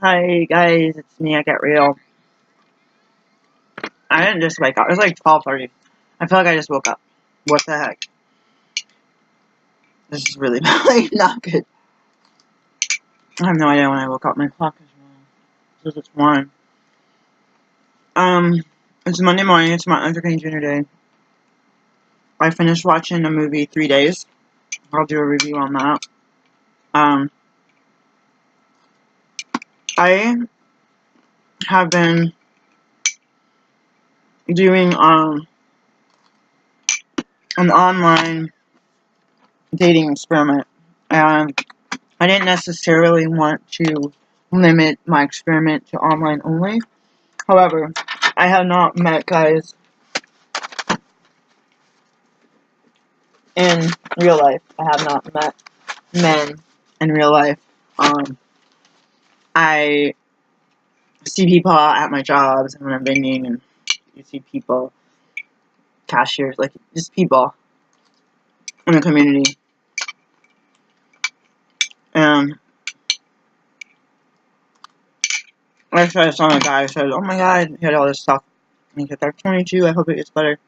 Hi guys, it's me, I Get Real. I didn't just wake up. It was like 12:30. I feel like I just woke up. What the heck? This is really not good. I have no idea when I woke up. My clock is wrong. Because it's 1. It's Monday morning. It's Martin Luther King Jr. Day. I finished watching a movie 3 days. I'll do a review on that. I have been doing, an online dating experiment. And I didn't necessarily want to limit my experiment to online only. However, I have not met guys in real life. I have not met men in real life. I see people at my jobs and when I'm vending, and you see people, cashiers, like just people in the community. And I saw a guy who said, "Oh my God," he had all this stuff. And he said, "They're 22. I hope it gets better."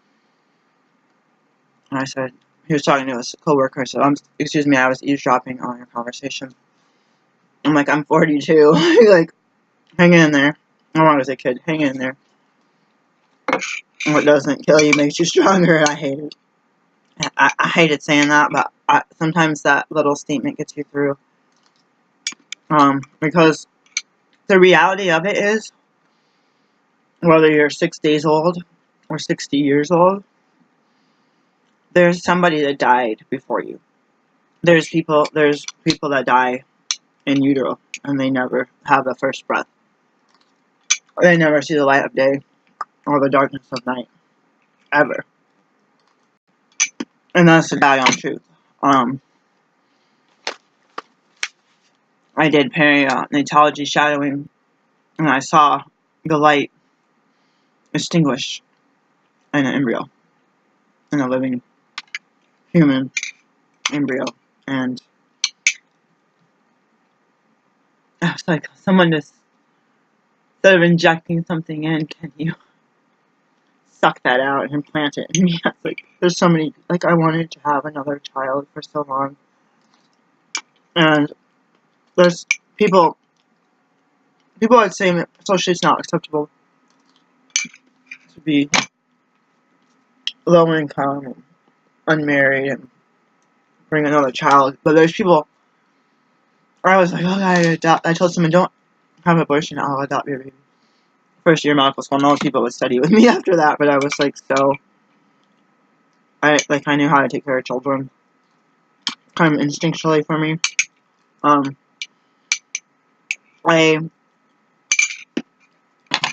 And I said, he was talking to his coworker. I said, "Excuse me, I was eavesdropping on your conversation." I'm like, "I'm 42." He's like, "Hang in there." When I was a kid, hang in there. What doesn't kill you makes you stronger. I hate it. I hated saying that, but sometimes that little statement gets you through. Because the reality of it is, whether you're 6 days old or 60 years old, there's somebody that died before you. There's people that die in utero, and they never have the first breath. They never see the light of day or the darkness of night, ever. And that's the die on truth. I did perinatology shadowing, and I saw the light extinguish in an embryo, in a living human embryo. And it's like, someone just, instead of injecting something in, can you suck that out and implant it in me? Like, there's so many, like, I wanted to have another child for so long. And there's people would say socially it's not acceptable to be low income and unmarried and bring another child. But there's people, I was like, oh, I told someone, don't have an abortion, I'll adopt your baby. First year medical school, most people would study with me after that, but I was like, I knew how to take care of children, kind of instinctually for me. I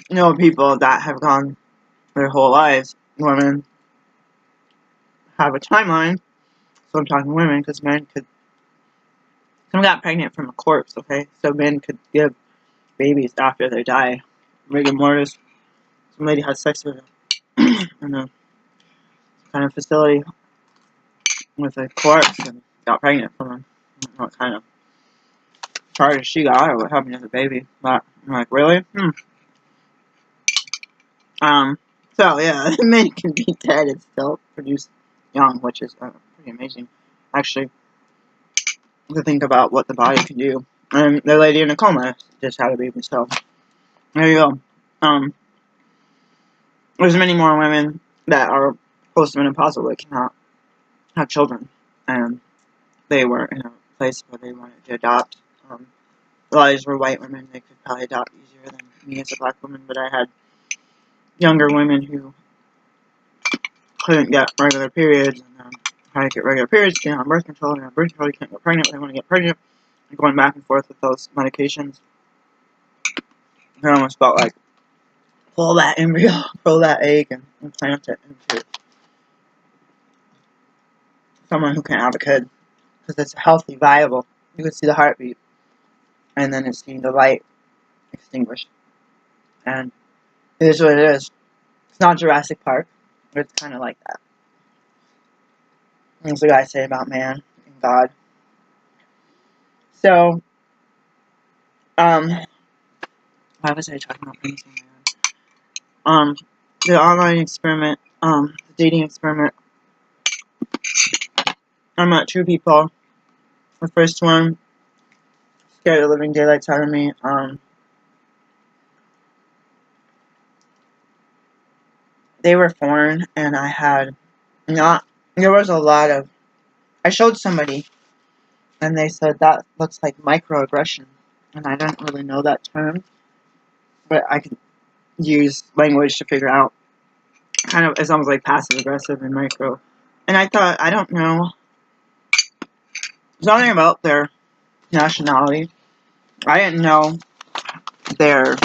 know people that have gone their whole lives, women have a timeline, so I'm talking women, because men could, some got pregnant from a corpse, okay, so men could give babies after they die. Rigor mortis, some lady had sex with in a kind of facility with a corpse and got pregnant from him. I don't know what kind of charges she got or what happened to the baby, but I'm like, really? So yeah, men can be dead and still produce young, which is pretty amazing, actually, to think about what the body can do. And the lady in a coma just had a baby, so there you go. There's many more women that are postmenopausal that cannot have children, and they were in a place where they wanted to adopt. A lot of these were white women. They could probably adopt easier than me as a black woman, but I had younger women who couldn't get regular periods, and how to get regular periods, can't have birth control, and have birth control, you can't get pregnant, they want to get pregnant, and going back and forth with those medications. I almost felt like, pull that embryo, pull that egg, and implant it into someone who can't have a kid, because it's healthy, viable. You can see the heartbeat, and then it's seeing the light extinguish, and it is what it is. It's not Jurassic Park, but it's kind of like that. That's what I say about man and God. So, Why was I talking about things? The online experiment, the dating experiment. I met 2 people. The first one scared the living daylights out of me. They were foreign, and I had not. There was a lot of. I showed somebody, and they said that looks like microaggression, and I didn't really know that term, but I could use language to figure out. Kind of, it sounds like passive aggressive and micro. And I thought, I don't know something about their nationality. I didn't know their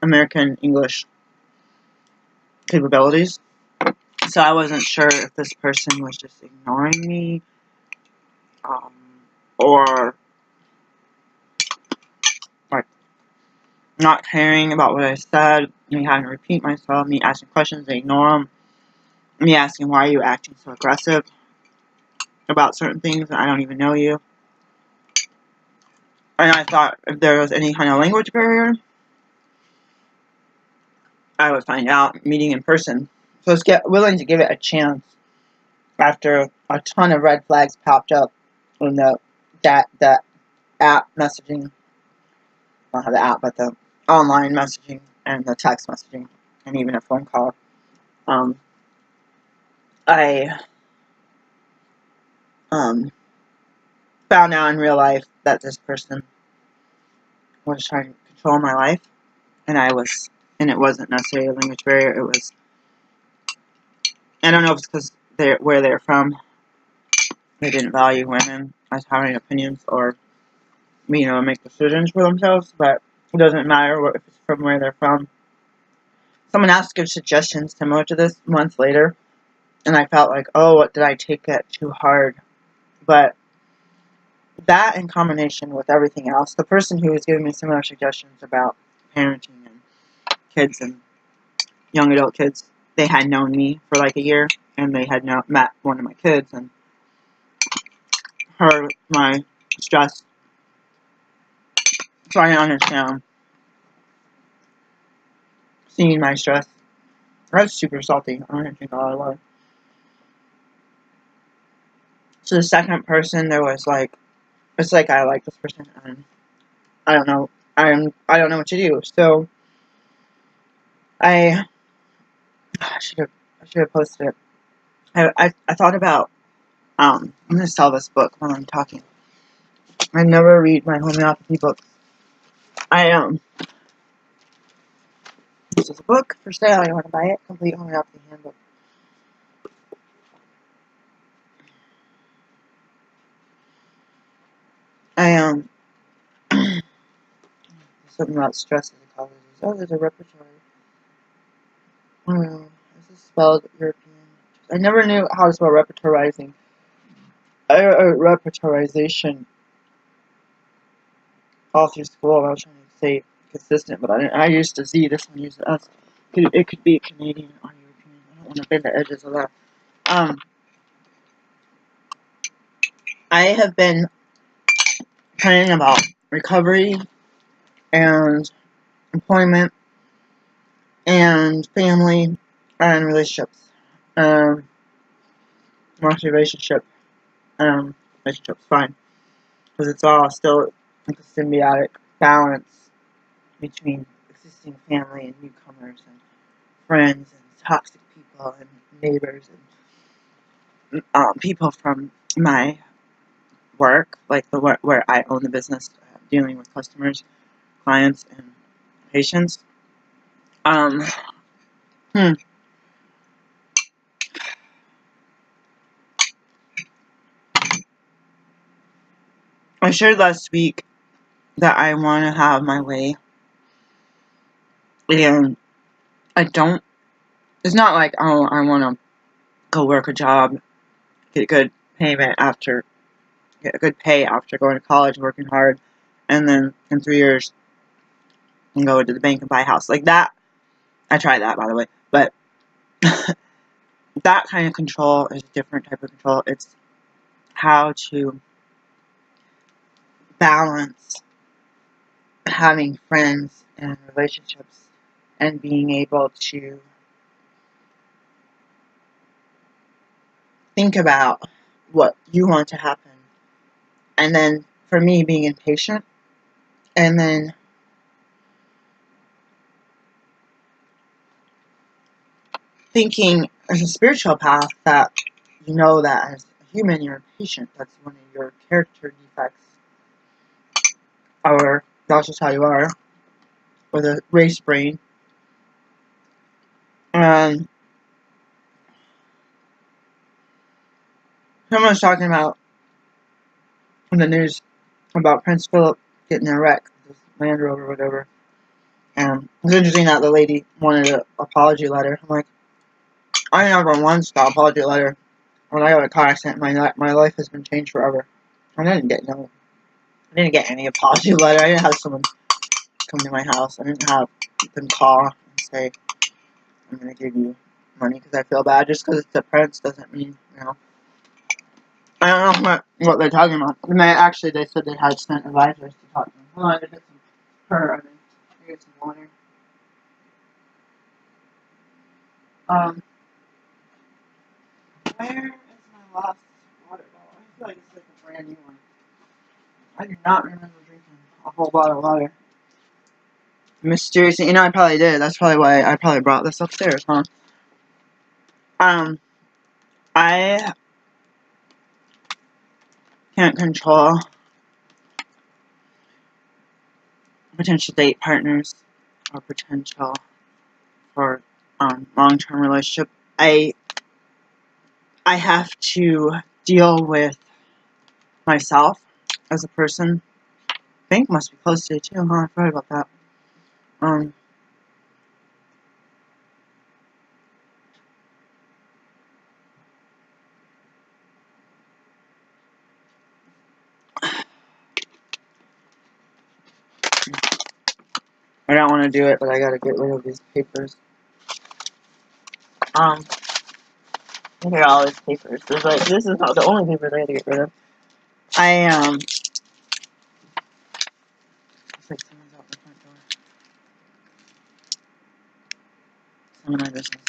American English capabilities. So I wasn't sure if this person was just ignoring me, or like not caring about what I said, me having to repeat myself, me asking questions, they ignore them, me asking why are you acting so aggressive about certain things and I don't even know you. And I thought if there was any kind of language barrier, I would find out meeting in person. So let's get willing to give it a chance after a ton of red flags popped up in the app messaging, not the app, but the online messaging and the text messaging and even a phone call. I found out in real life that this person was trying to control my life, and it wasn't necessarily a language barrier. It was, I don't know if it's because where they're from, they didn't value women as having opinions or, make decisions for themselves, but it doesn't matter if it's from where they're from. Someone else gives suggestions similar to this months later, and I felt like, oh, what did I take it too hard? But that in combination with everything else, the person who was giving me similar suggestions about parenting and kids and young adult kids, they had known me for like a year, and they had met one of my kids, and heard my stress. So I understand seeing my stress. That's super salty. I don't drink a lot of water. So the second person, there was like, it's like I like this person, and I don't know. I don't know what to do. So I should have posted it. I thought about I'm gonna sell this book while I'm talking. I never read my homeopathy books. This is a book for sale. You want to buy it? Complete Homeopathy Handbook. Something about stress as a cause of disease. Oh, there's a repertoire. This is spelled European. I never knew how to spell repertorizing. Repertorization all through school. I was trying to say consistent, but I used a Z. This one used an S. It could be Canadian or European. I don't want to bend the edges of that. I have been praying about recovery and employment and family and relationships. Mostly relationship's fine. Because it's all still like a symbiotic balance between existing family and newcomers and friends and toxic people and neighbors and people from my work, like where I own the business, dealing with customers, clients, and patients. I shared last week that I want to have my way, and I don't. It's not like, oh, I want to go work a job, get a good payment after, get a good pay after going to college, working hard, and then in 3 years, and go to the bank and buy a house. Like that, I tried that, by the way, but that kind of control is a different type of control. It's how to balance having friends and relationships and being able to think about what you want to happen. And then for me, being impatient, and then thinking as a spiritual path that you know that as a human you're impatient. That's one of your character defects, or that's just how you are, with a race brain. And someone was talking about in the news about Prince Philip getting in a wreck, this Land Rover or whatever. And it's interesting that the lady wanted an apology letter. I'm like, I never once got an apology letter when I got a car accident. My life has been changed forever. I didn't get any apology letter. I didn't have someone come to my house. I didn't have them call and say, I'm going to give you money because I feel bad. Just because it's a prince doesn't mean, you know. I don't know what they're talking about. They said they had sent advisors to talk to them. Hold on, I get some I get some water. Where is my last water bottle? I feel like it's like a brand new one. I do not remember drinking a whole bottle of water. Mysteriously, I probably did. That's probably why I probably brought this upstairs, huh? I can't control potential date partners or potential for long-term relationship. I have to deal with myself as a person. Bank must be close to it too, huh? I forgot about that. I don't want to do it, but I gotta get rid of these papers. Look at all these papers. This is not the only papers I gotta get rid of. Looks like someone's out the front door. Some of my business.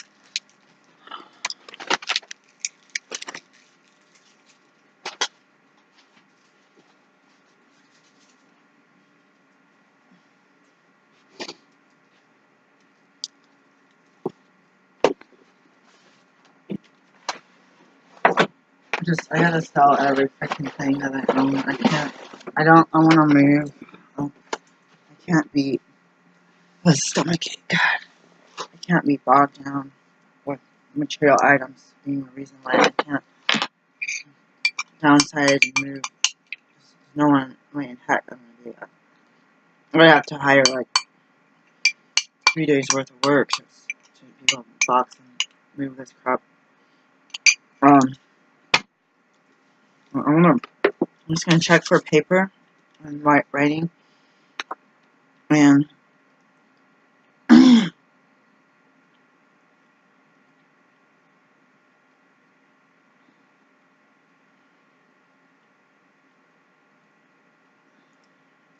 I gotta sell every freaking thing that I own. I wanna move. I can't be a stomachache. God. I can't be bogged down with material items being the reason why I can't downsize and move. No one, in heck, I'm gonna do that. I'm gonna have to hire like 3 days worth of work to be able to box and move this crap. I'm just gonna check for paper and writing, and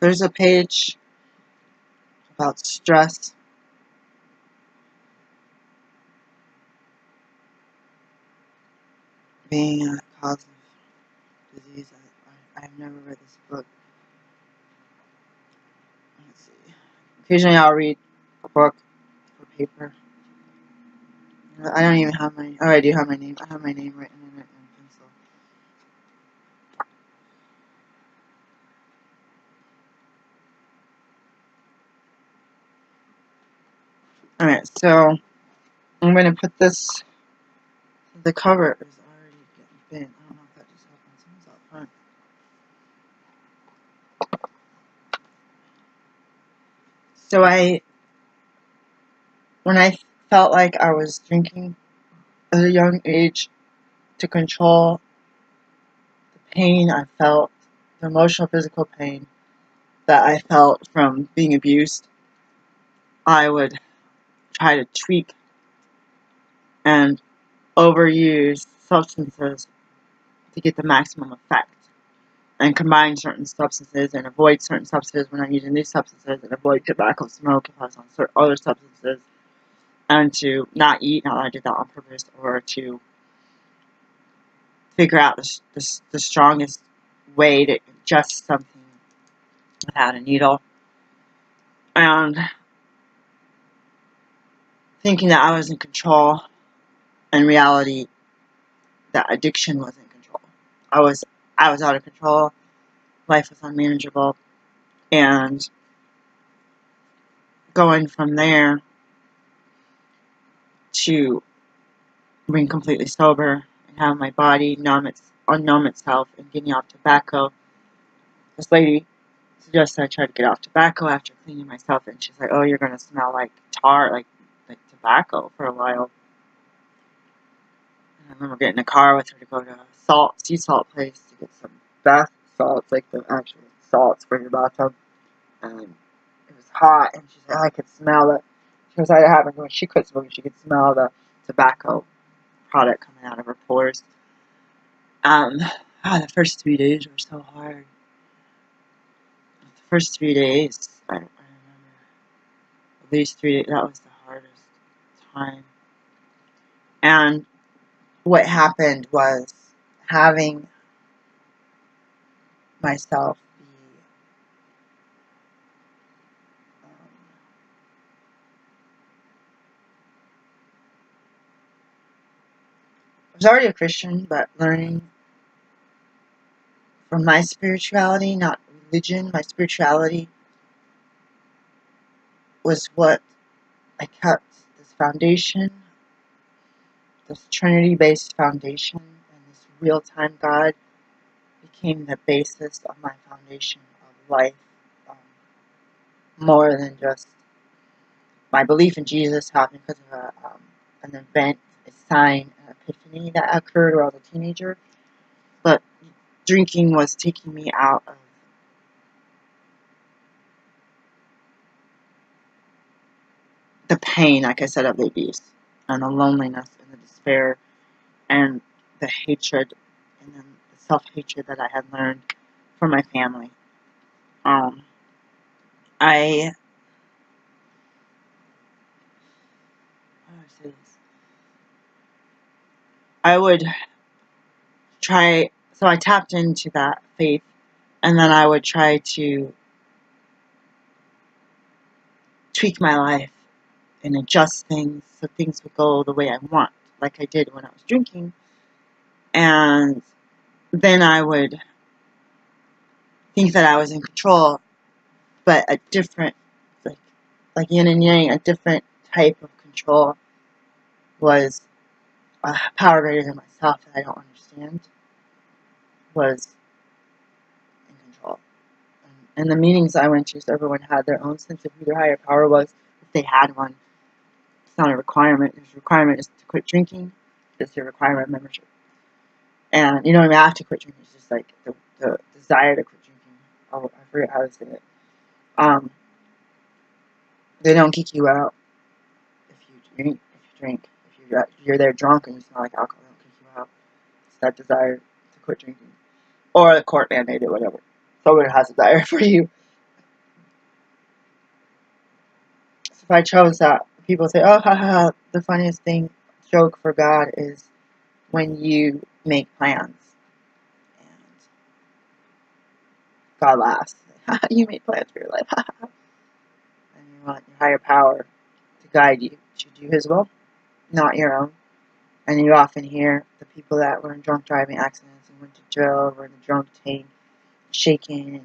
there's a page about stress. Being a cause of disease. I've never read this book. Let's see. Occasionally I'll read a book for paper. I don't even have my... Oh, I do have my name. I have my name written in it in pencil. Alright, so I'm going to put this... The cover is already getting bent. I don't know if that just happened. Someone's out front. So when I felt like I was drinking at a young age to control the pain I felt, the emotional, physical pain that I felt from being abused, I would try to tweak and overuse substances to get the maximum effect. and combine certain substances and avoid certain substances when I'm using these substances, and avoid tobacco smoke if I was on certain other substances, and to not eat. Not that I did that on purpose, or to figure out the strongest way to ingest something without a needle, and thinking that I was in control. In reality, that addiction was in control. I was out of control. Life was unmanageable, and going from there to being completely sober and having my body unnumb itself and getting off tobacco. This lady suggested I try to get off tobacco after cleaning myself, and she's like, "Oh, you're gonna smell like tar, like tobacco for a while." And I remember getting in a car with her to go to a sea salt place to get some bath salts, like the actual salts for your bathtub. And it was hot, and she said, I could smell it. She was like, it happened when she quit smoking, she could smell the tobacco product coming out of her pores. The first 3 days were so hard. The first 3 days, I remember, at least 3 days, that was the hardest time. And what happened was having myself be, I was already a Christian, but learning from my spirituality, not religion, my spirituality was what I kept this foundation, this Trinity-based foundation, and this real-time God became the basis of my foundation of life, more than just my belief in Jesus happened because of an event, a sign, an epiphany that occurred when I was a teenager. But drinking was taking me out of the pain, like I said, of the abuse, and the loneliness, and the despair, and the hatred, and then the self-hatred that I had learned from my family. I how do I say this? I would try, so I tapped into that faith, and then I would try to tweak my life and adjust things so things would go the way I want, like I did when I was drinking. And then I would think that I was in control, but a different, like yin and yang, a different type of control was a power greater than myself that I don't understand, was in control. And the meetings I went to, so everyone had their own sense of who their higher power was, if they had one. It's not a requirement. Your requirement is to quit drinking. It's your requirement of membership. And you don't even have to quit drinking. It's just like the desire to quit drinking. Oh, I forget how to say it. They don't kick you out if you drink. If you're there drunk and you smell like alcohol, they don't kick you out. It's that desire to quit drinking. Or the court mandate it, whatever. Someone has a desire for you. So if I chose that, people say, oh, haha, the funniest joke for God is when you make plans. And God laughs. You made plans for your life. And you want your higher power to guide you to do His will, not your own. And you often hear the people that were in drunk driving accidents and went to jail, were in the drunk tank, shaken,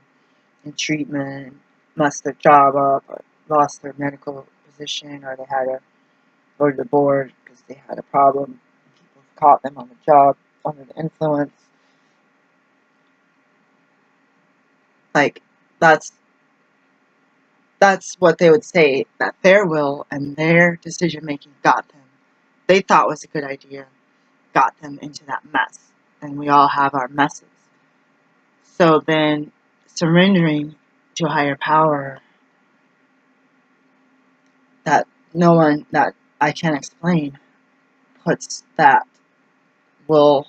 in treatment, and messed their job up, or lost their medical position, or they had to go to the board because they had a problem. People caught them on the job under the influence. Like, that's what they would say, that their will and their decision making got them. They thought was a good idea, got them into that mess. And we all have our messes. So then surrendering to a higher power that no one, that I can't explain, puts that will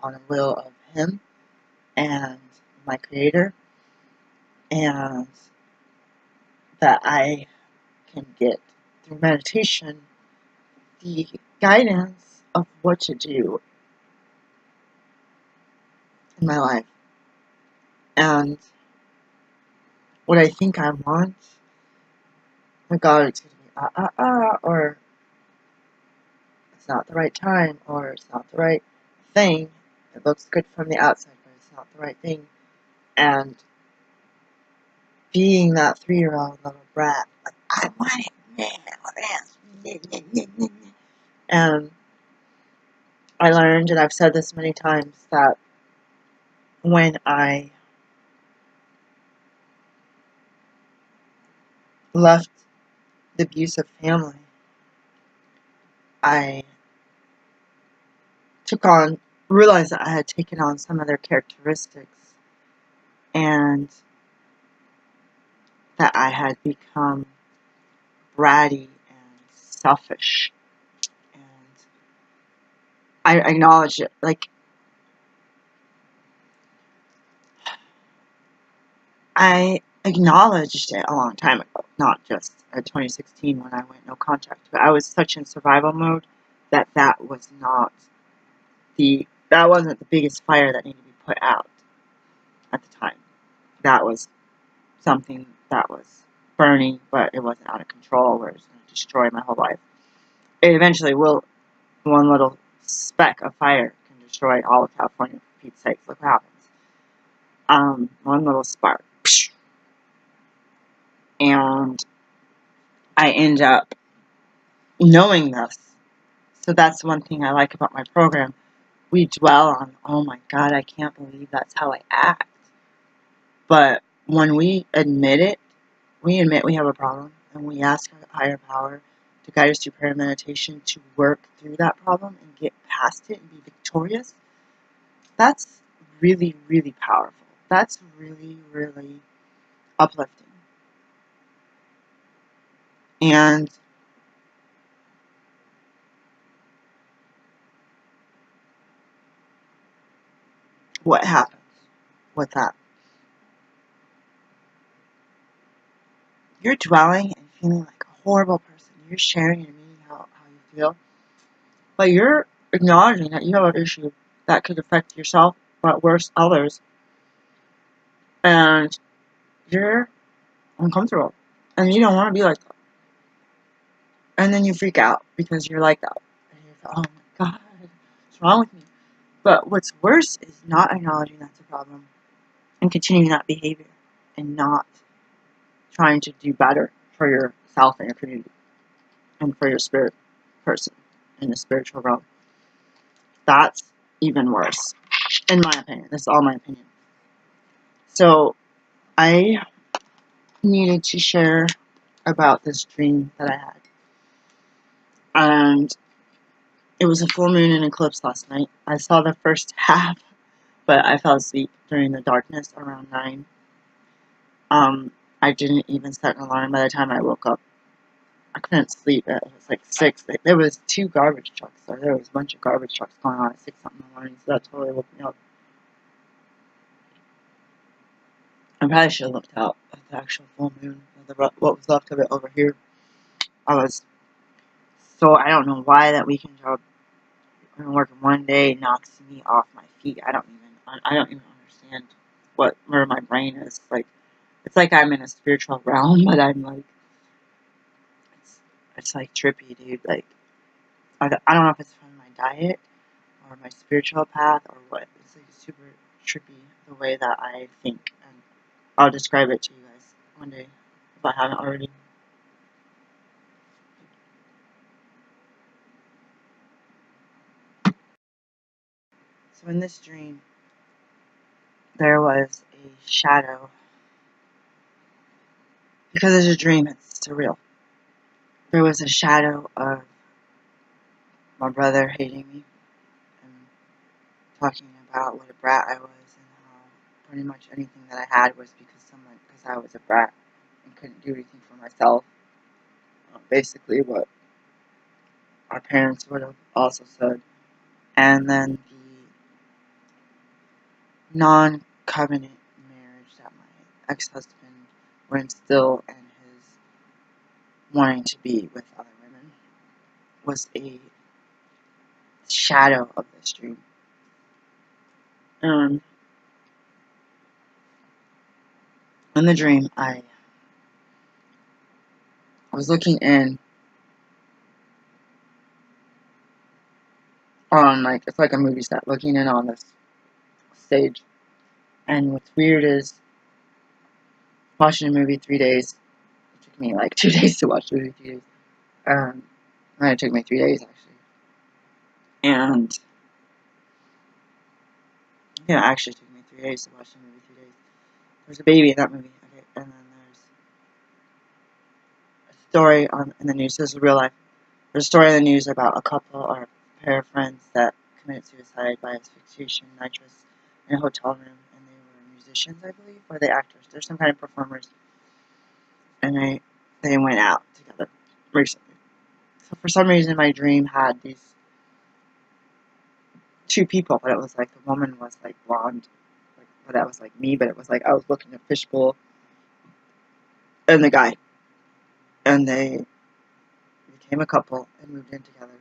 on the will of Him, and my Creator, and that I can get through meditation the guidance of what to do in my life. And what I think I want, like, God, it's going to be, or it's not the right time, or it's not the right thing. It looks good from the outside, but it's not the right thing. And being that 3-year-old little brat, like, I want it. And I learned, and I've said this many times, that when I left the abusive family, I realized that I had taken on some of their characteristics, and that I had become bratty and selfish. And I acknowledged it. Like, I acknowledged it a long time ago, not just in 2016 when I went no contact. But I was such in survival mode that wasn't the biggest fire that needed to be put out at the time. That was something that was burning, but it wasn't out of control, where it was going to destroy my whole life. It eventually will. One little speck of fire can destroy all of California, for Pete's sakes. Look what happens. One little spark. And I end up knowing this. So that's one thing I like about my program. We dwell on, oh my God, I can't believe that's how I act. But when we admit it, we admit we have a problem, and we ask a higher power to guide us through prayer and meditation to work through that problem and get past it and be victorious. That's really, really powerful. That's really, really uplifting. And what happens with that? You're dwelling and feeling like a horrible person. You're sharing and admitting how you feel. But you're acknowledging that you have an issue that could affect yourself, but worse, others. And you're uncomfortable. And you don't want to be like that. And then you freak out because you're like that. And you go, oh my God, what's wrong with me? But what's worse is not acknowledging that's a problem and continuing that behavior and not trying to do better for yourself and your community and for your spirit person in the spiritual realm. That's even worse, in my opinion. This is all my opinion. So I needed to share about this dream that I had. And it was a full moon and eclipse last night. I saw the first half, but I fell asleep during the darkness around 9. I didn't even set an alarm by the time I woke up. I couldn't sleep. It was like 6. There was 2 garbage trucks. So there was a bunch of garbage trucks going on at 6 something in the morning. So that totally woke me up. I probably should have looked out at the actual full moon. What was left of it over here. I don't know why that weekend job, working one day, knocks me off my feet. I don't even understand where my brain is. Like, it's like I'm in a spiritual realm, but I'm like, it's like trippy, dude. Like, I don't know if it's from my diet or my spiritual path or what. It's like super trippy the way that I think, and I'll describe it to you guys one day if I haven't already. So in this dream, there was a shadow. Because it's a dream, it's surreal. There was a shadow of my brother hating me and talking about what a brat I was and how pretty much anything that I had was because I was a brat and couldn't do anything for myself. Basically what our parents would have also said. And then the non-covenant ex-husband were instilled in his wanting to be with other women was a shadow of this dream. And in the dream, I was looking in on, like, it's like a movie set, looking in on this stage. And what's weird is watching a movie 3 days. It took me like 2 days to watch the movie, 3 days. And it took me 3 days, actually. And yeah, it actually took me 3 days to watch the movie, 3 days. There's a baby in that movie, okay? And then there's a story in the news. This is real life. There's a story in the news about a couple or a pair of friends that committed suicide by asphyxiation nitrous in a hotel room, and they were musicians, I believe, or they actors. They're some kind of performers, and they went out together recently. So for some reason, my dream had these two people, but it was like the woman was like blonde, but that was like me, but it was like I was looking at fishbowl, and the guy, and they became a couple and moved in together.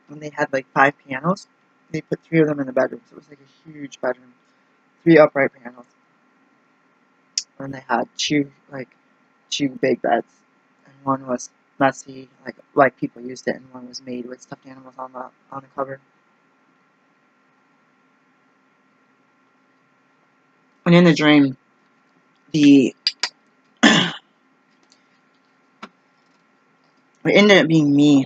And they had like 5 pianos. They put 3 of them in the bedroom, so it was like a huge bedroom, 3 upright pianos, and they had two big beds, and one was messy, like people used it, and one was made with stuffed animals on the cover. And in the dream, it ended up being me.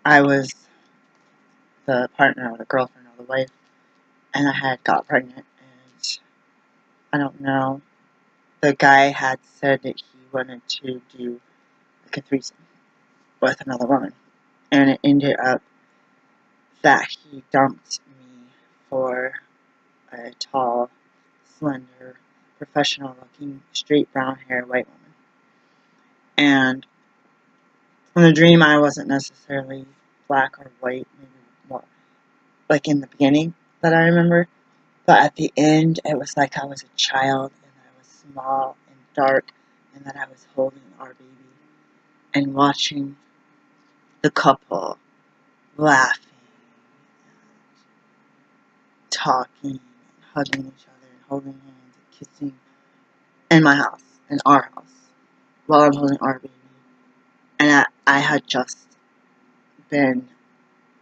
I was the partner or the girlfriend or the wife, and I had got pregnant, and I don't know. The guy had said that he wanted to do like a threesome with another woman, and it ended up that he dumped me for a tall, slender, professional-looking, straight brown hair white woman. And in the dream, I wasn't necessarily black or white, maybe more like in the beginning that I remember. But at the end, it was like I was a child, and I was small and dark, and that I was holding our baby and watching the couple laughing, and talking, and hugging each other, and holding hands, and kissing in my house, in our house, while I'm holding our baby. And I had just been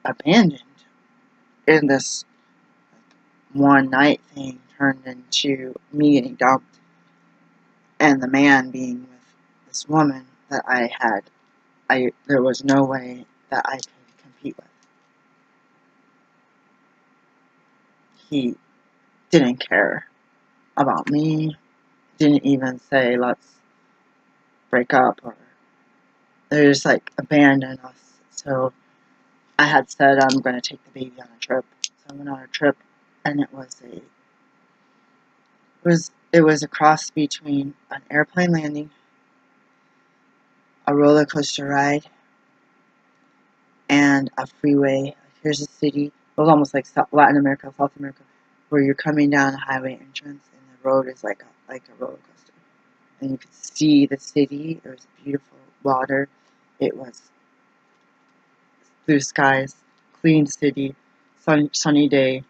abandoned in this one night thing turned into me getting dumped, and the man being with this woman that there was no way that I could compete with. He didn't care about me, didn't even say let's break up, or they just like abandoned us. So I had said I'm going to take the baby on a trip. So I went on a trip, and it was a cross between an airplane landing, a roller coaster ride, and a freeway. Here's a city. It was almost like Latin America, South America, where you're coming down a highway entrance, and the road is like a roller coaster, and you could see the city. There was beautiful water. It was blue skies, clean city, sunny day,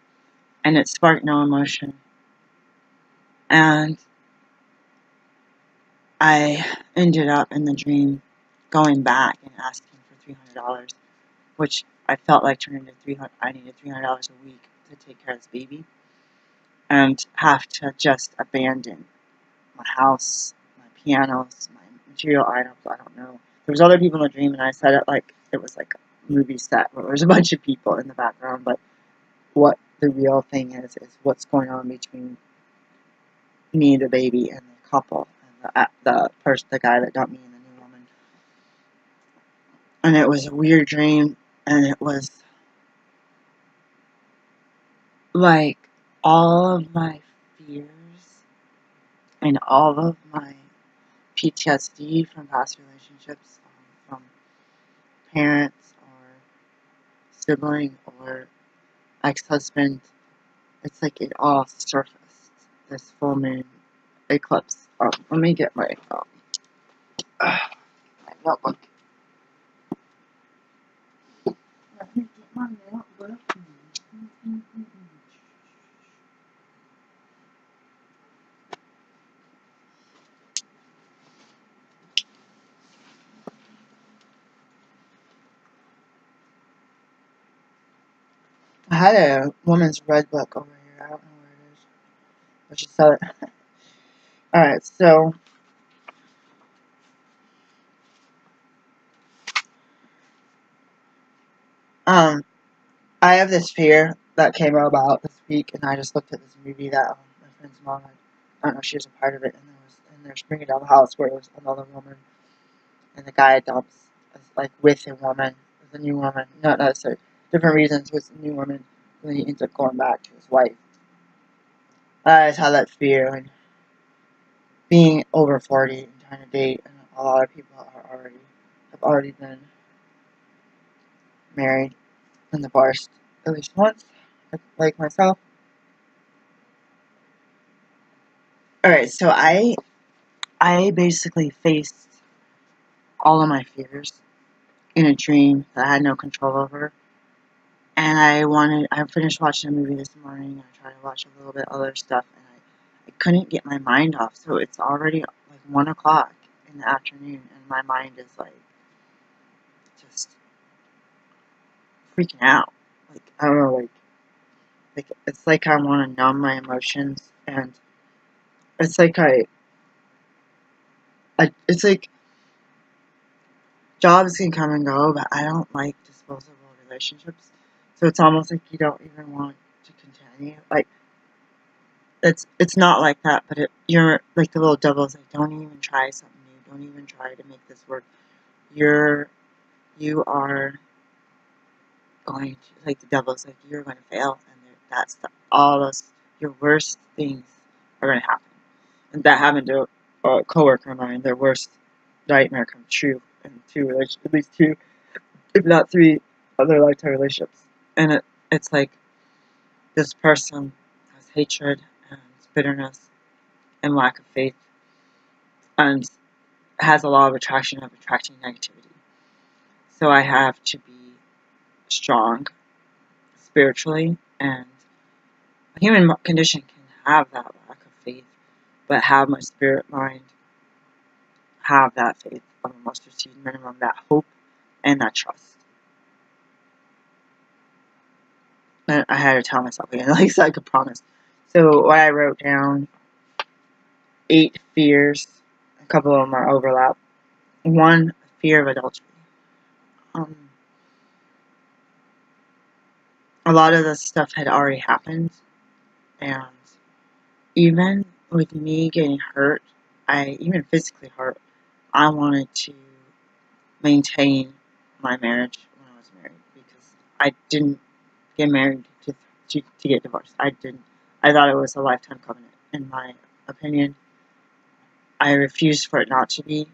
and it sparked no emotion. And I ended up in the dream going back and asking for $300, which I felt like turned into $300. I needed $300 a week to take care of this baby, and have to just abandon my house, my pianos, my material items. I don't know. There was other people in the dream, and I said it like it was like a movie set where there's a bunch of people in the background, but what the real thing is what's going on between me, the baby, and the couple, and the guy that dumped me and the new woman. And it was a weird dream, and it was like all of my fears and all of my PTSD from past relationships, from parents or sibling or ex-husband. It's like it all surfaced this full moon eclipse. Let me get my notebook. Let me get my notebook. I had a woman's red book over here. I don't know where it is. I should sell it. Alright, so I have this fear that came about this week, and I just looked at this movie that my friend's mom had. I don't know if she was a part of it, and they're bringing down the house where it was another woman, and the guy adopts like with a woman, with a new woman. Not necessarily different reasons with a new woman, and then he ends up going back to his wife. I just had that fear, and being over 40 and trying to date, and a lot of people have already been married and divorced at least once, like myself. Alright, so I basically faced all of my fears in a dream that I had no control over. And I finished watching a movie this morning. I tried to watch a little bit other stuff, and I couldn't get my mind off. So it's already like 1 o'clock in the afternoon, and my mind is like just freaking out. Like, I don't know, like it's like I want to numb my emotions, and it's like it's like jobs can come and go, but I don't like disposable relationships. So it's almost like you don't even want to continue. Like it's not like that, but you're like the little devil's like, don't even try something new. Don't even try to make this work. You are going to, like the devil's like, you're going to fail, and all those your worst things are going to happen. And that happened to a coworker of mine. Their worst nightmare comes true in at least two, if not three, other lifetime relationships. And it's like this person has hatred and bitterness and lack of faith, and has a law of attraction of attracting negativity. So I have to be strong spiritually, and a human condition can have that lack of faith, but have my spirit mind have that faith of a mustard seed minimum, that hope and that trust. And I had to tell myself again, like so I could promise. So what I wrote down, 8 fears, a couple of them are overlap. 1, fear of adultery. A lot of this stuff had already happened, and even with me getting hurt, even physically hurt, I wanted to maintain my marriage when I was married, because I didn't get married to get divorced. I thought it was a lifetime covenant. In my opinion, I refused for it not to be,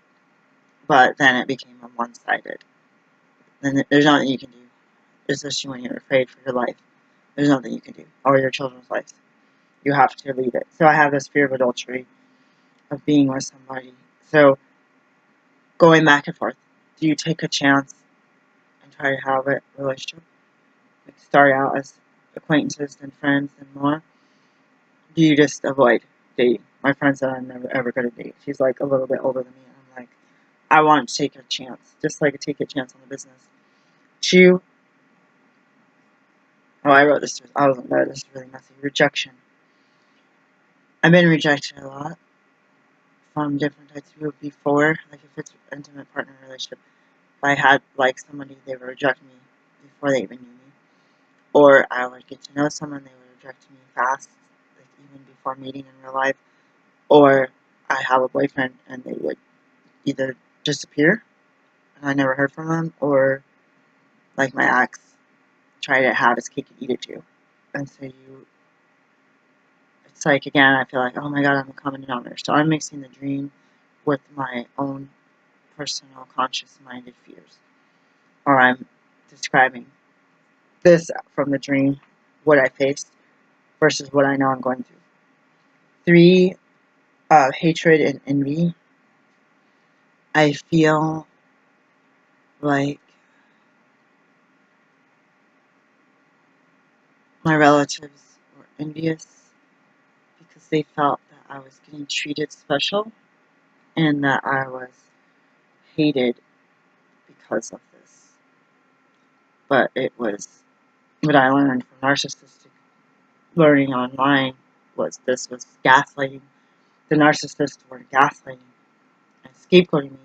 but then it became a one-sided. Then there's nothing you can do, especially when you're afraid for your life. There's nothing you can do, or your children's lives. You have to leave it. So I have this fear of adultery, of being with somebody. So going back and forth, do you take a chance and try to have a relationship? Like start out as acquaintances and friends and more? Do you just avoid dating? My friend said I'm never ever going to date. She's like a little bit older than me, and I'm like, I want to take a chance, just like I take a chance on the business. 2, I wrote this. I wasn't there. This is really messy. Rejection. I've been rejected a lot from different types of people before. Like if it's an intimate partner relationship, if I had like somebody, they would reject me before they even knew me, or I would get to know someone, they would reject me fast, like even before meeting in real life, or I have a boyfriend and they would either disappear and I never heard from them, or like my ex try to have his cake and eat it too. And so it's like again, I feel like, oh my god, I'm a common denominator. So I'm mixing the dream with my own personal conscious-minded fears, or I'm describing this from the dream, what I faced versus what I know I'm going through. 3, hatred and envy. I feel like my relatives were envious because they felt that I was getting treated special and that I was hated because of this. But it was what I learned from narcissistic learning online was this was gaslighting. The narcissists were gaslighting and scapegoating me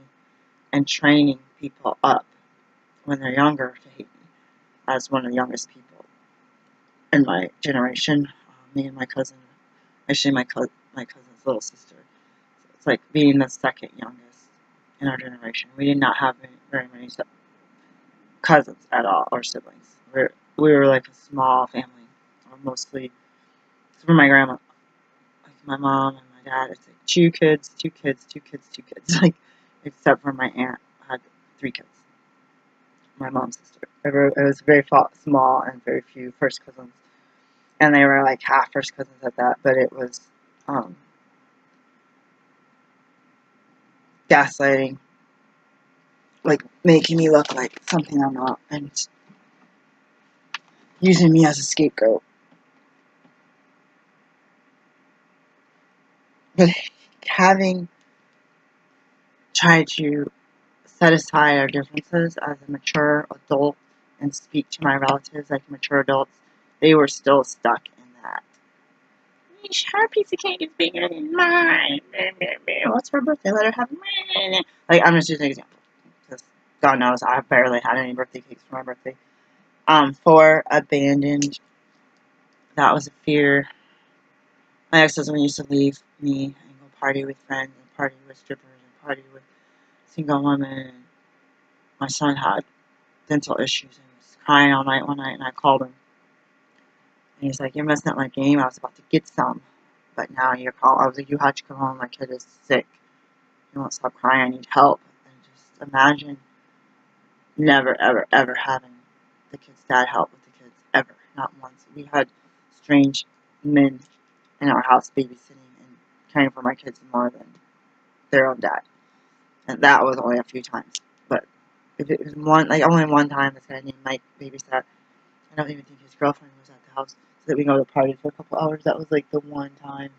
and training people up when they're younger to hate me as one of the youngest people in my generation. Me and my cousin, actually my cousin's little sister. So it's like being the second youngest in our generation. We did not have very many cousins at all or siblings. We were like a small family, mostly for my grandma, like my mom and my dad. It's like two kids, two kids, two kids, two kids. Like except for my aunt had 3 kids. My mom's sister. It was very small and very few first cousins, and they were like half first cousins at that. But it was gaslighting, like making me look like something I'm not, and using me as a scapegoat. But having tried to set aside our differences as a mature adult and speak to my relatives like mature adults, they were still stuck in that. Her piece of cake is bigger than mine. What's her birthday? Let her have mine. Like, I'm just using an example. Because God knows I barely had any birthday cakes for my birthday. 4, abandoned. That was a fear. My ex-husband used to leave me and go party with friends and party with strippers and party with single women. And my son had dental issues and was crying all night one night, and I called him. And he's like, "You're messing up my game. I was about to get some. But now you're calling." I was like, "You had to come home. My kid is sick. He won't stop crying. I need help." And just imagine never, ever, ever having the kid's dad help with the kids. Ever. Not once. We had strange men in our house babysitting and caring for my kids more than their own dad. And that was only a few times. But if it was only one time this guy named Mike babysat, I don't even think his girlfriend was at the house, so that we go to the party for a couple hours. That was like the one time.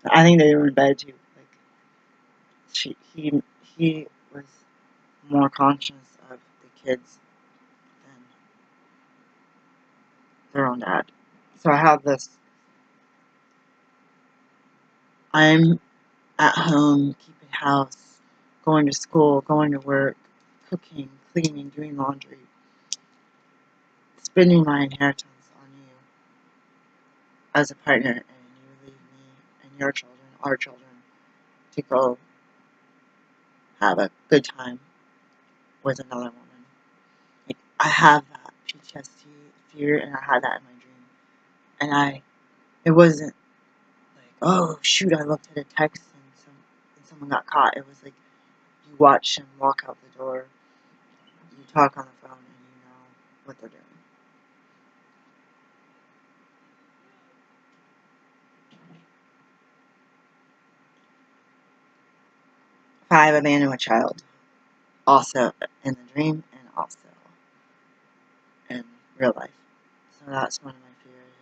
I think they were in bed too. Like he was more conscious of the kids than their own dad. So I have this. I'm at home, keeping house, going to school, going to work, cooking, cleaning, doing laundry, spending my inheritance on you as a partner, and you leave me and your children, our children, to go have a good time with another woman. Like, I have that PTSD fear, and I had that in my dream. And it wasn't like, oh shoot, I looked at a text and someone got caught. It was like you watch them walk out the door, you talk on the phone, and you know what they're doing. If I have abandoned a child, also in the dream and also in real life. So that's one of my fears.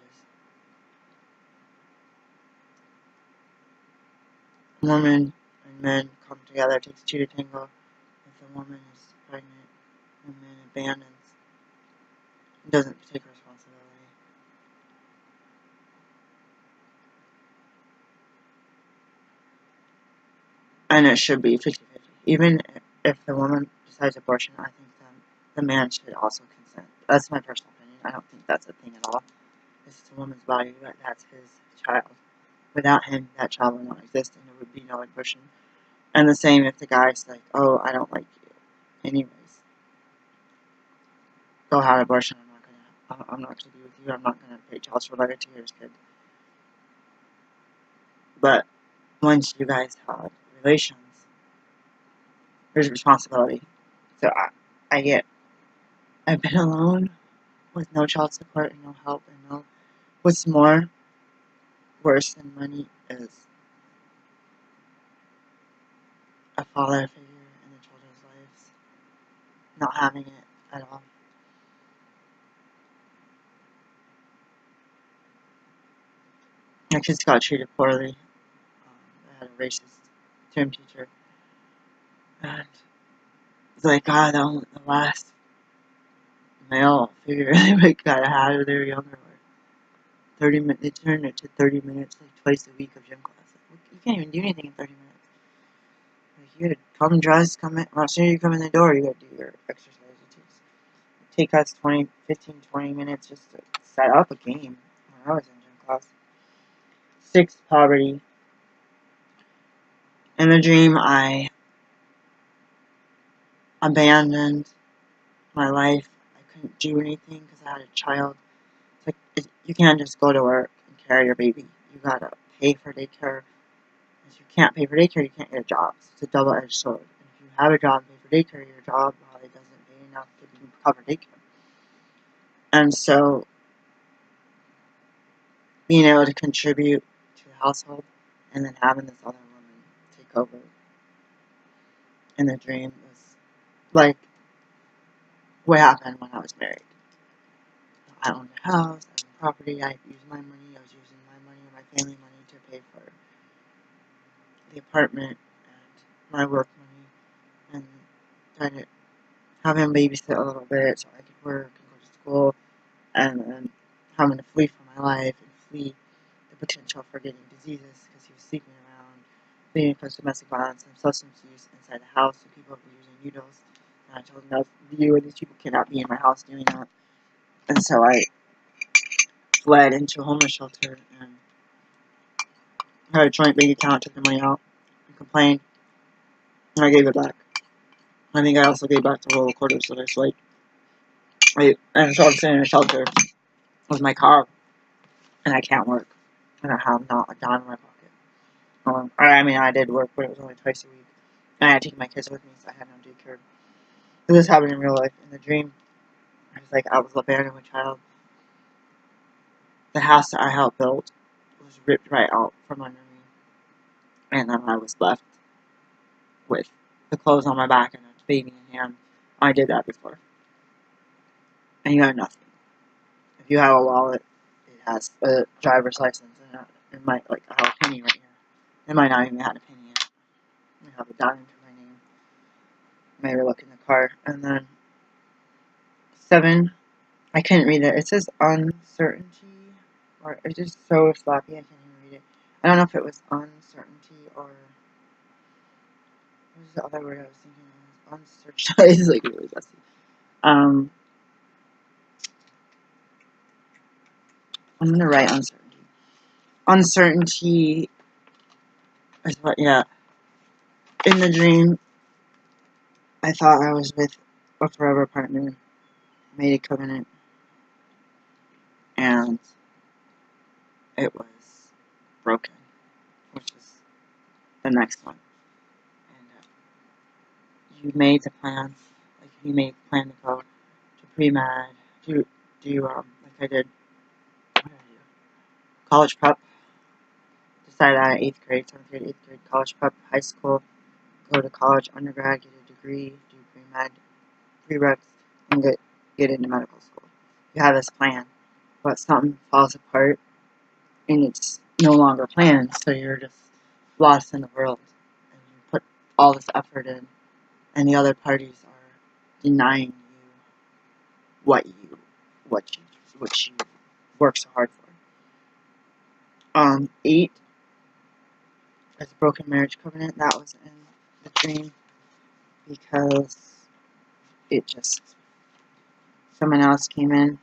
Is women and men come together. It takes 2 to tango. If a woman is pregnant and man abandons, doesn't take responsibility. And it should be 50-50. Even if the woman decides abortion, I think the man should also consent. That's my personal opinion. I don't think that's a thing at all. It's a woman's body, but that's his child. Without him, that child would not exist, and there would be no abortion. And the same if the guy's like, "Oh, I don't like you. Anyways, go have an abortion. I'm not gonna be with you. I'm not gonna pay child support to your kid." But once you guys have relations, there's responsibility. So I've been alone with no child support and no help and no. What's more worse than money is a father figure in the children's lives. Not having it at all. My kids got treated poorly. I had a racist gym teacher. And it's like, God, the last male figure they would gotta have when they were younger. 30 minutes, they turned it to 30 minutes, like twice a week of gym class. Like, you can't even do anything in 30 minutes. Like, you gotta come dressed, come in, well, as soon as you come in the door, you gotta do your exercise. It take us 15, 20 minutes just to set up a game when I was in gym class. 6, poverty. In the dream, I abandoned my life. I couldn't do anything because I had a child. It's like, you can't just go to work and carry your baby. You gotta pay for daycare. If you can't pay for daycare, you can't get a job. So it's a double-edged sword. And if you have a job and pay for daycare, your job probably doesn't pay enough to cover daycare. And so, being able to contribute to the household and then having this other woman take over in the dream was like what happened when I was married. I owned a house, I owned property, I used my money, I was using my money and my family money to pay for the apartment and my work money and trying to have him babysit a little bit so I could work and go to school and then having to flee for my life and flee the potential for getting diseases because he was sleeping around, fleeing because of domestic violence and substance use inside the house and people were using needles. And I told him, no, you or these people cannot be in my house doing that. And so I fled into a homeless shelter and had a joint bank account, took the money out, and complained, and I gave it back. I think I also gave back the roll quarters that I swiped. And so I'm sitting in a shelter with my car, and I can't work, and I have not a dime in my pocket. I mean, I did work, but it was only twice a week, and I had to take my kids with me, so I had no daycare. So this happened in real life. In the dream, I was like, I was abandoned with child. The house that I helped build was ripped right out from under me, and then I was left with the clothes on my back and a baby in hand. I did that before. And you have nothing. If you have a wallet, it has a driver's license in it. It might, like, I have a penny right here. It might not even have a penny in it. I have a dime to my name. Maybe look in the car. And then 7, I couldn't read it. It says uncertainty, or it's just so sloppy I can't even read it. I don't know if it was uncertainty or what was the other word I was thinking of? Uncertainty. It's like really dusty. I'm gonna write uncertainty. Uncertainty is what, yeah. In the dream, I thought I was with a forever partner, made a covenant, and it was broken, which is the next one. And you made the plan, like you made the plan to go to pre-med, to do, like I did, what did I do? College prep, decided out of 8th grade, 7th grade, 8th grade, college prep, high school, go to college, undergrad, get a degree, do pre-med, prereqs, and get into medical school. You have this plan, but something falls apart, and it's no longer planned, so you're just lost in the world. And you put all this effort in, and the other parties are denying you what you work so hard for. 8 is a broken marriage covenant. That was in the dream because it just someone else came in.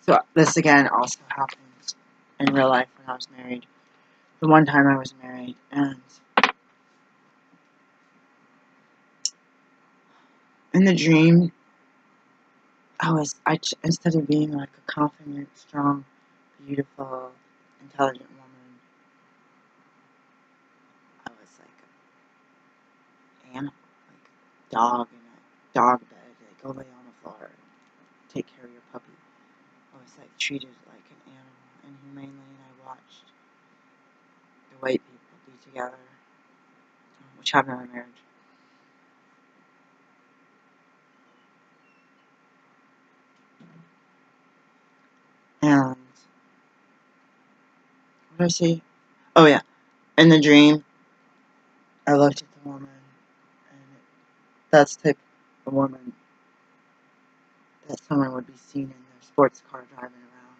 So this again also happened in real life when I was married. The one time I was married, and in the dream, instead of being like a confident, strong, beautiful, intelligent woman, I was like an animal, like a dog in a dog bed, like go lay on the floor and take care of your puppy. I was like treated like an animal inhumanely, and I watched the white people be together, which happened in my marriage. And what did I say? Oh yeah, in the dream, I looked at the woman, and that's the type of woman that someone would be seen in their sports car driving around,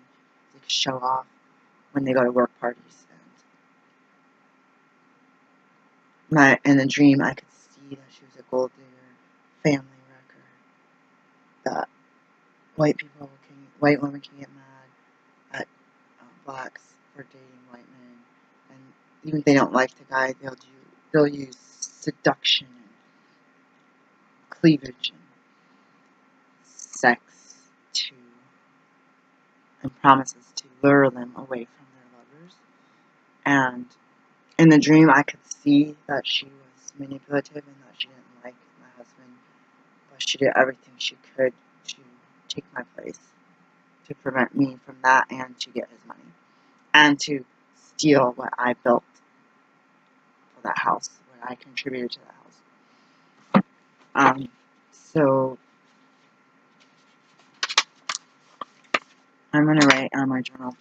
like show off when they go to work parties. And in the dream, I could see that she was a gold digger, family wrecker, that white women can get mad at blacks for dating white men, and even if they don't like the guy, they'll use seduction and cleavage and sex and promises to lure them away from their lovers. And in the dream, I could see that she was manipulative and that she didn't like my husband, but she did everything she could to take my place, to prevent me from that, and to get his money, and to steal what I built for that house, what I contributed to that house. So I'm gonna write on my journal,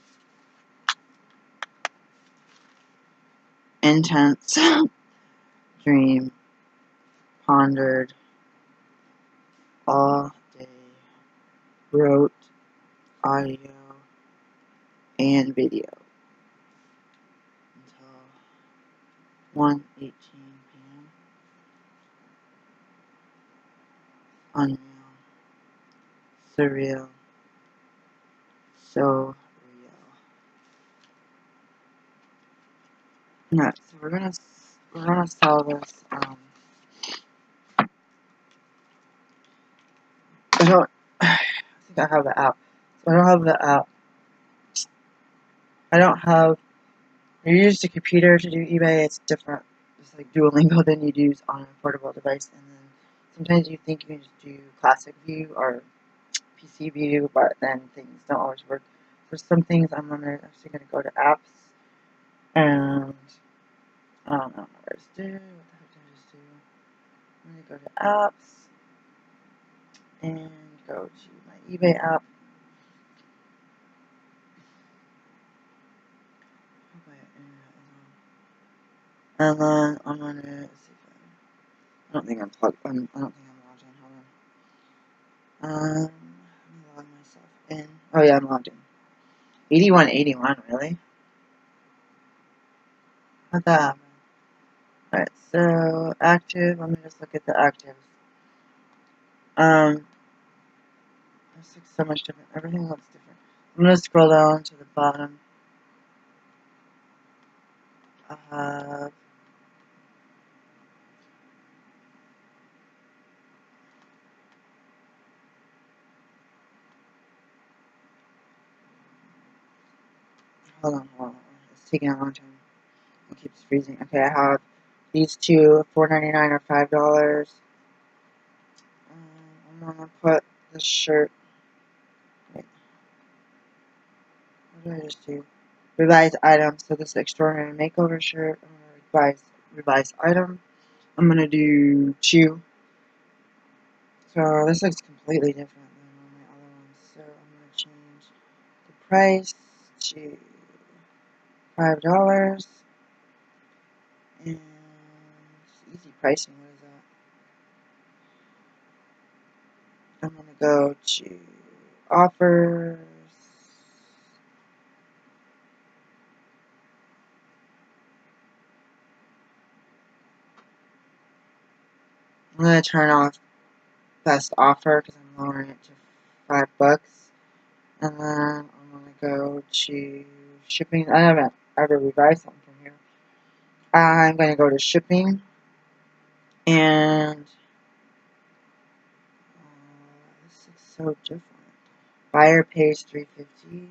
intense dream, pondered all day, wrote audio and video until 1:18 p.m. Unreal, surreal, so real. Alright, so we're gonna sell this. I think I have the app. So I don't have the app. I don't have. You use the computer to do eBay. It's different. It's like Duolingo than you'd use on a portable device. And then sometimes you think you can just do classic view or PC view, but then things don't always work. For some things, I'm actually gonna go to apps, and I don't know where to do. What the heck did I just do? I'm gonna go to apps and go to my eBay app. And then I'm gonna see if I don't think I'm plugged. I don't think I'm logged in. Hold on. Let me log myself in. Oh yeah, I'm logged in. 8181, really? How'd that happen? Alright, so active. Let me just look at the actives. This looks so much different. Everything looks different. I'm gonna scroll down to the bottom. I have hold on. It's taking a long time. It keeps freezing. Okay, I have these two, $4.99 or $5. I'm gonna put this shirt. Wait, what did I just do? Revise item. So this extraordinary makeover shirt. I'm gonna revise item. I'm gonna do 2. So this looks completely different than all my other ones. So I'm gonna change the price to $5. And easy pricing. What is that? I'm gonna go to offers. I'm gonna turn off best offer because I'm lowering it to $5. And then I'm gonna go to shipping. I haven't ever revised something from here. I'm gonna go to shipping, and this is so different. Buyer pays $3.50.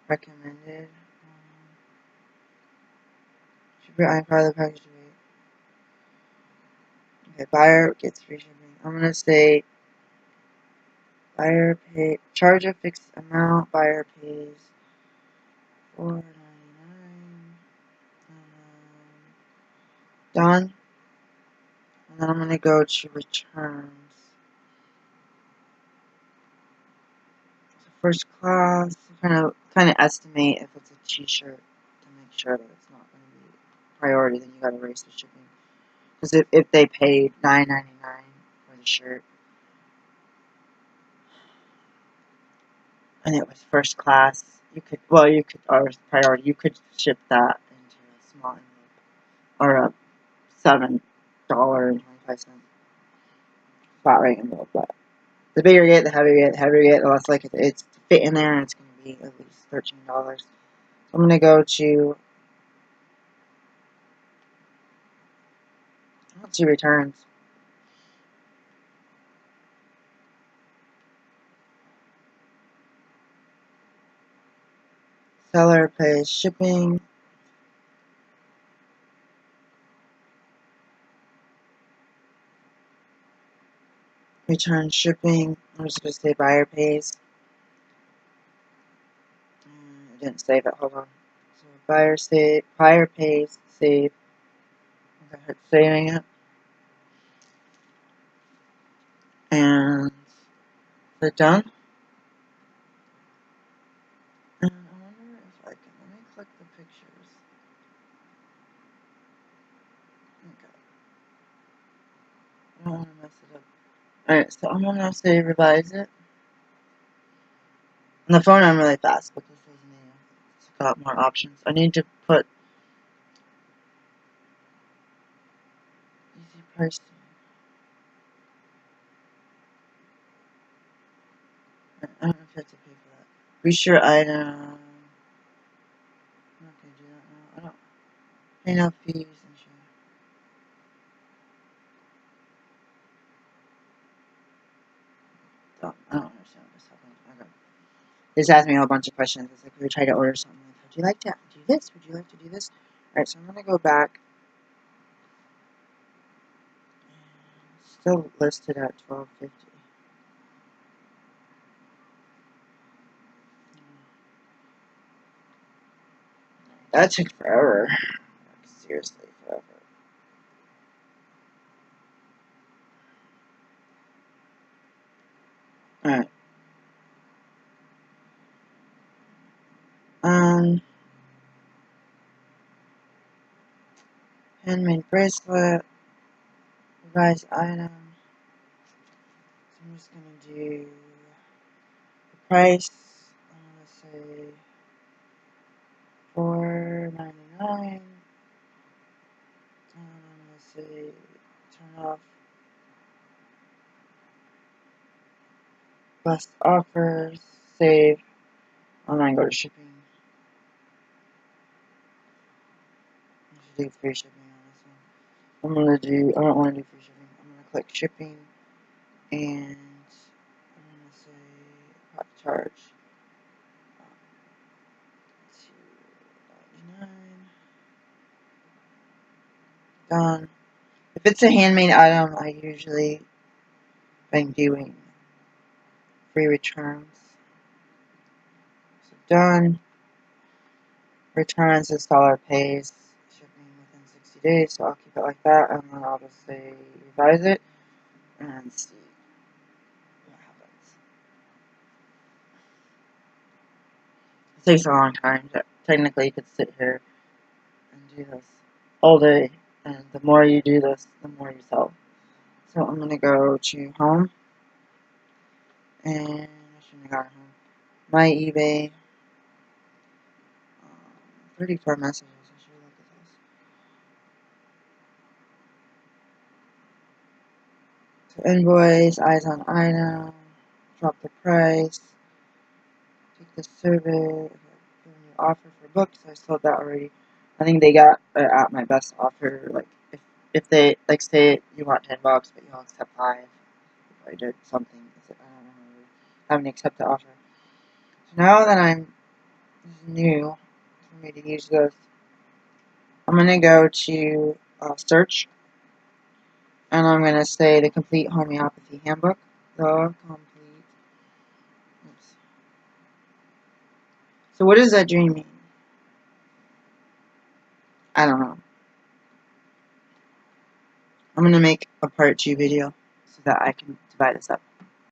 Recommended. I probably package rate. Okay, buyer gets free shipping. I'm gonna say buyer pay charge a fixed amount. Buyer pays $4.99. Done. And then I'm going to go to returns. So first class, kind of estimate if it's a t-shirt to make sure that it's not going to be priority, then you got to erase the shipping. Because if they paid $9.99 for the shirt, and it was first class, you could, or priority, you could ship that into a small envelope, or a $7.25 flat rate envelope. But the bigger you get, the heavier you get, the less like it's to fit in there, and it's going to be at least $13. So I'm going to go to, let's see, returns. Seller pays shipping. Return shipping. I'm just going to say buyer pays. I didn't save it. Hold on. So buyer pays, save. I'm going to saving it. And they're done. And I wonder if I can, let me click the pictures. Okay. I don't want to mess it up. Alright, so I'm going to say revise it. On the phone I'm really fast, but this is new. It's got more options. I need to put easy pricing. I don't know if I have to pay for that. Be sure item. I'm not going to do that now. I don't pay no fees and shit. I don't understand what's happening. Okay. They just asked me a whole bunch of questions. It's like we try to order something. Like, would you like to do this? Would you like to do this? Alright, so I'm going to go back. Still listed at $12.50. That took forever. Like, seriously, forever. Alright. Handmade bracelet. Revised item. So I'm just going to do the price. I'm going to say $4.99. I'm going to say turn off best offers. Save. I'm going to go to shipping. I should do free shipping on this one. I'm going to do, I don't want to do free shipping. I'm going to click shipping. And I'm going to say hot charge. $2.99. Done. If it's a handmade item, I usually been doing free returns. So done. Returns, installer pays shipping within 60 days, so I'll keep it like that, and then I'll just say revise it and see what happens. It takes a long time. Technically, you could sit here and do this all day, and the more you do this, the more you sell. So I'm going to go to home, and I shouldn't have got home. My eBay, 34 messages. I should look at this. So invoice, eyes on item, drop the price, take the survey, offer for books. I sold that already. I think they got at my best offer. Like if they like say you want $10, but you'll accept 5. If I did something, I don't know. I haven't accepted the offer. So now that this is new for me to use this, I'm gonna go to search, and I'm gonna say the complete homeopathy handbook. The complete. Oops. So what does that dream mean? I don't know. I'm going to make a part 2 video so that I can divide this up.